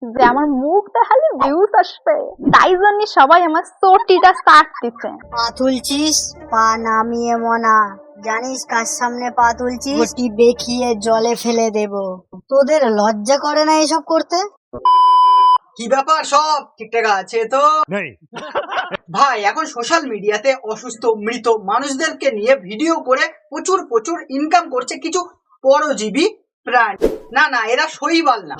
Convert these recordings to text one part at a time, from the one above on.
যে আমার মুখ দেখালে ভিউজ আসবে, তাই জন্য সবাই আমার চটিটা স্টার্ট দিচ্ছে। পা তুলছিস, পা নামিয়ে মনা। জানিস কার সামনে পা তুলছিস? ঘটি বেঁকিয়ে জলে ফেলে দেব। তোদের লজ্জা করে না এসব করতে? কি ব্যাপার, সব ঠিকঠাক আছে তো? ভাই, এখন সোশ্যাল মিডিয়াতে অসুস্থ মৃত মানুষদেরকে নিয়ে ভিডিও করে প্রচুর প্রচুর ইনকাম করছে কিছু পরজীবী প্রাণী। না না, এরা শৈবাল না,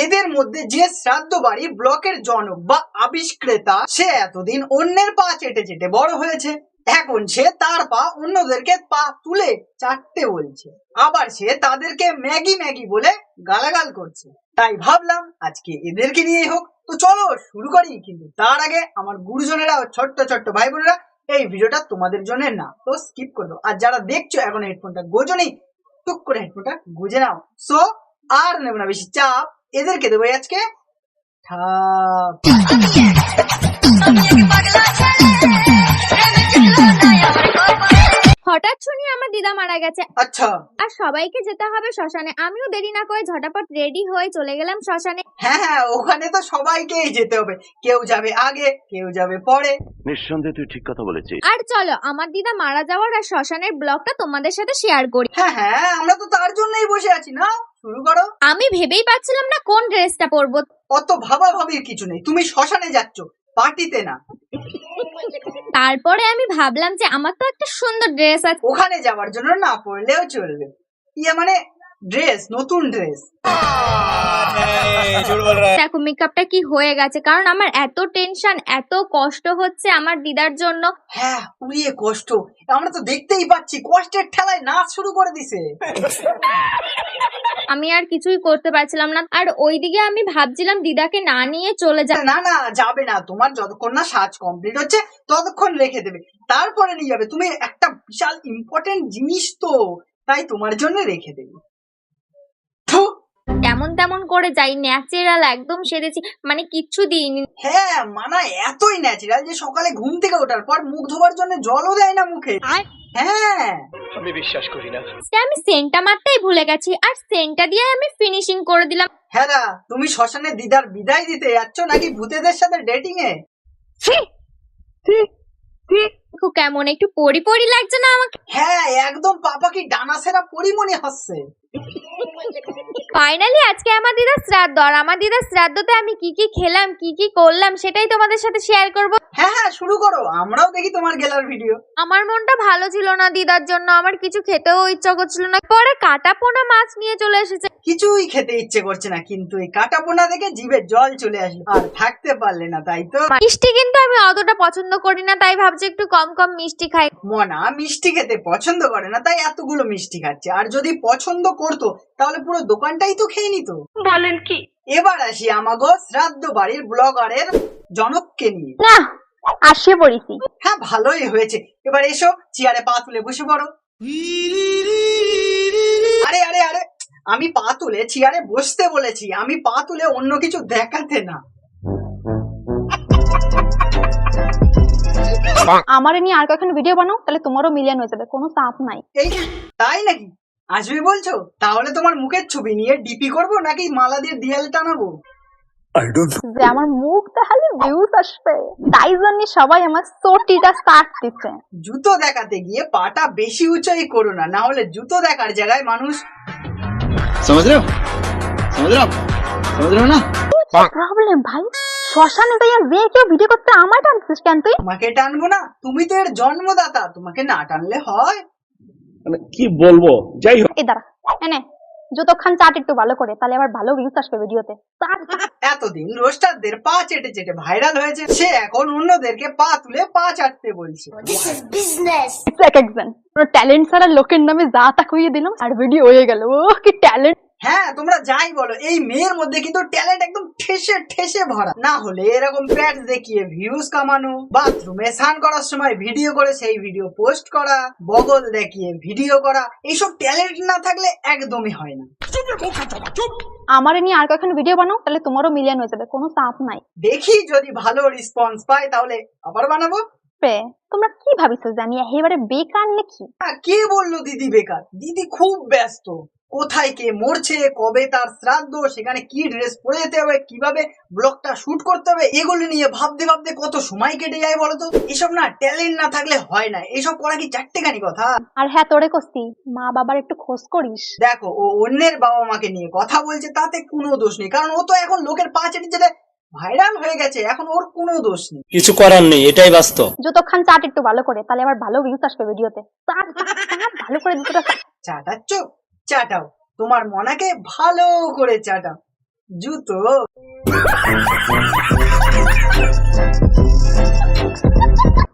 এদের মধ্যে যে শ্রাদ্ধ বাড়ি ব্লকের জনক বা আবিষ্ক্রেতা, সে এতদিন অন্যের পা চেটে চেটে বড় হয়েছে। এখন সে তার পা অন্যদেরকে পা তুলে চাটতে বলছে, আবার সে তাদেরকে ম্যাগি ম্যাগি বলে গালাগাল করছে। তাই ভাবলাম আজকে এদেরকে নিয়েই হোক। তো চলো শুরু করি, কিন্তু তার আগে আমার গুরুজনেরা ও ছোট্ট ছোট্ট ভাই বোনেরা, এই ভিডিওটা তোমাদের জন্য না, তো স্কিপ করে দাও। আর যারা দেখছো এখন হেডফোনটা গোজো নেই, টুক করে হেডফোনটা গুজে নাও। সো আর নেব না বেশি চাপ, এদেরকে দেবো আজকে ঠাপ। হঠাৎ শুনি আমার দিদা মারা গেছে আচ্ছা, আর সবাইকে যেতে হবে শ্মশানে। আমিও দেরি না করে ঝটাপট রেডি হয়ে চলে গেলাম শ্মশানে। হ্যাঁ হ্যাঁ, ওখানে তো সবাইকেই যেতে হবে, কেউ যাবে আগে কেউ যাবে পরে। নিঃসন্দেহে তুই ঠিক কথা বলেছিস। আর চলো আমার দিদা মারা যাওয়ার আর শ্মশানের ব্লগটা তোমাদের সাথে শেয়ার করি। হ্যাঁ হ্যাঁ, আমরা তো তার জন্যই বসে আছি না, শুরু করো। আমি ভেবেই পাচ্ছিলাম না কোন ড্রেসটা পরবো। অত ভাবাভাবির কিছু নেই, তুমি শ্মশানে যাচ্ছ, পার্টিতে না। তারপরে আমি ভাবলাম যে আমার তো একটা সুন্দর ড্রেস আছে, ওখানে যাওয়ার জন্য না পড়লেও চলবে। ইয়ে মানে ড্রেস, নতুন ড্রেস। দেখো মেকআপটা কি হয়ে গেছে, কারণ আমার এত টেনশন এত কষ্ট হচ্ছে আমার দিদার জন্য। হ্যাঁ, উড়িয়ে কষ্ট, আমরা তো দেখতেই পাচ্ছি, কষ্টের ঠেলায় নাচ শুরু করে দিছে। আমি আর কিছুই করতে পারছিলাম না। আর ওইদিকে আমি ভাবছিলাম দিদাকে না নিয়ে চলে যা। না না, যাবে না, তোমার যতক্ষণ না সাজ কমপ্লিট হচ্ছে ততক্ষণ রেখে দেবে, তারপরে নিয়ে যাবে। তুমি একটা বিশাল ইম্পর্টেন্ট জিনিস তো, তাই তোমার জন্য রেখে দেবে। থু। তেমন তেমন করে যাই, ন্যাচারাল একদম সেরেছি, মানে কিচ্ছু দিইনি। হ্যাঁ, মানা এতই ন্যাচারাল যে সকালে ঘুম থেকে ওঠার পর মুখ ধোবার জন্য জলও দেয় না মুখে। হ্যাঁ, আমি বিশ্বাস করি না। আমি সেন্টটা মারতেই ভুলে গেছি, আর সেন্টটা দিয়ে আমি ফিনিশিং করে দিলাম। হ্যাঁ না, তুমি শ্মশানে দিদার বিদায় দিতে যাচ্ছ নাকি ভূতেদের সাথে ডেটিং এ? দেখো কেমন একটু পরি পরি লাগছে না আমাকে? হ্যাঁ, একদম পাপা কি ডানা সেরা পরিমণি হচ্ছে। ফাইনালি আজকে আমার দিদার শ্রাদ্ধ, আর আমার দিদার শ্রাদ্ধতে আমি কি কি খেলাম কি কি করলাম সেটাই তোমাদের সাথে শেয়ার করব। হ্যাঁ হ্যাঁ, শুরু করো, আমরাও দেখি তোমার গেলার ভিডিও। আমার মনটা ভালো ছিল না দিদার জন্য, আমার কিছু খেতেও ইচ্ছা করছিল না। পরে কাটা পোনা মাছ নিয়ে চলে এসেছে। কিছুই খেতে ইচ্ছে করছে না, কিন্তু এই কাটা পোনা দেখে জিভে জল চলে আসলো, আর থাকতে পারলে না, তাই তো? মিষ্টি কিন্তু আমি অতটা পছন্দ করি না, তাই ভাবছি একটু কম কম মিষ্টি খাই। মনা মিষ্টি খেতে পছন্দ করে না, তাই এতগুলো মিষ্টি খাচ্ছে। আর যদি পছন্দ করতো তাহলে পুরো দোকানটাই তো খেয়ে নিত। বলেন কি? এবার আসি আমাগো শ্রাদ্ধ বাড়ির ব্লগারের জনককে নিয়ে। না, আসিয়ে পড়েছি। হ্যাঁ, ভালোই হয়েছে। এবার এসো, চেয়ারে পা তুলে বসে পড়ো। আরে আরে আরে, আমি পা তুলে চেয়ারে বসতে বলেছি, আমি পা তুলে অন্য কিছু দেখাতে না। আমার নিয়ে আর কখন ভিডিও বানাও, তাহলে তোমারও মিলিয়ন হয়ে যাবে, কোনো চাপ নাই। এই তাই নাকি? আসবে বলছো? তাহলে তোমার মুখের ছবি নিয়ে ডিপি করবো নাকি মালা দিয়ে দেয়ালে টানাবো? যে আমার মুখ দেখালে ভিউজ আসবে, তাই জন্য সবাই আমার চটিটা স্টার্ট দিচ্ছে। জুতো দেখাতে গিয়ে পাটা বেশি উঁচুই করো না, না হলে জুতো দেখার জায়গায় মানুষ। প্রবলেম ভাই, শ্মশানে যাইয়া যে কেউ ভিডিও করতে আমায় টানছিস কেন তুই? তোমাকে টানবো না? তুমি তো এর জন্মদাতা, তোমাকে না টানলে হয়? মানে কি বলবো, যাই হোক। এই দাঁড়া, এনে যতক্ষণ চাট একটু ভালো করে, তাহলে আবার ভালো ভিউজ আসবে ভিডিওতে। এতদিন রোস্টারদের পা চেটে চেটে ভাইরাল হয়েছে, সে এখন অন্যদেরকে পা তুলে পা চাটতে বলছে। এক একজন ট্যালেন্ট ছাড়া লোকের নামে যা তা কইয়ে দিলাম, আর ভিডিও হয়ে গেল। ও কি ট্যালেন্ট! হ্যাঁ, তোমরা যাই বলো, এই মেয়ের মধ্যে কিন্তু ট্যালেন্ট একদম ঠেসে ঠেসে ভরা। না হলে এরকম প্যাচ দেখিয়ে ভিউজ কামানো, বাথরুমে স্নান করার সময় ভিডিও করে সেই ভিডিও পোস্ট করা, বগল দেখিয়ে ভিডিও করা, এইসব ট্যালেন্ট না থাকলে একদমই হয় না। আমার নিয়ে আর কখন ভিডিও বানাও, তাহলে তোমারও মিলিয়ন হয়ে যাবে, কোনো চাপ নাই। দেখি যদি ভালো রেসপন্স পাই তাহলে আবার বানাবো। তোমরা কি ভাবিছো যে আমি এবারে বেকার নাকি? কে বললো দিদি বেকার? দিদি খুব ব্যস্ত। কোথায় কে মরছে, কবে তার শ্রাদ্ধ, সেখানে কি ড্রেস পরে যেতে হবে, কিভাবে ব্লগটা শুট করতে হবে, এগুলো নিয়ে ভাবতে ভাবতে কত সময় কেটে যায় বলতো। এসব না ট্যালেন্ট না থাকলে হয় না, এসব করা কি চারটেখানি কথা? আর হ্যাঁ, তোরে কস্তি মা বাবার একটু খোঁজ করিস। দেখো, ও অন্যের বাবা মাকে নিয়ে কথা বলছে, তাতে কোনো দোষ নেই, কারণ ও তো এখন লোকের পা চেটে চেটে ভাইরাল হয়ে গেছে, এখন ওর কোনো দোষ নেই। কিছু করার নেই, এটাই বাস্তব। যতক্ষণ চাট একটু ভালো করে, তাহলে আবার ভালো ভিউজ আসবে ভিডিওতে। চাট ভালো করে দুটো চাটাচ্ছ, চাটাও, তোমার মনাকে ভালো করে চাটাও, জুতো।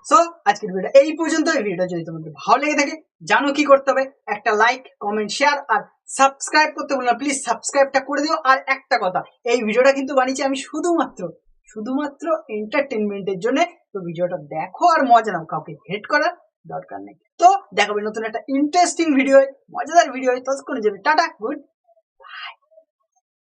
সো আজকের ভিডিও এই পর্যন্ত। এই ভিডিও যদি তোমাদের ভালো লেগে থাকে, জানো কি করতে হবে, একটা লাইক, কমেন্ট, শেয়ার আর সাবস্ক্রাইব করতে ভুলো না, প্লিজ সাবস্ক্রাইবটা করে দিও। আর একটা কথা, এই ভিডিওটা কিন্তু বানিয়েছি আমি শুধুমাত্র এন্টারটেনমেন্টের জন্য। তো ভিডিওটা দেখো আর মজা নাও, কাউকে হেট করার দরকার নেই। তো দেখাবে নতুন একটা ইন্টারেস্টিং ভিডিও, মজাদার ভিডিও। ততক্ষণে যাবে টাটা, গুড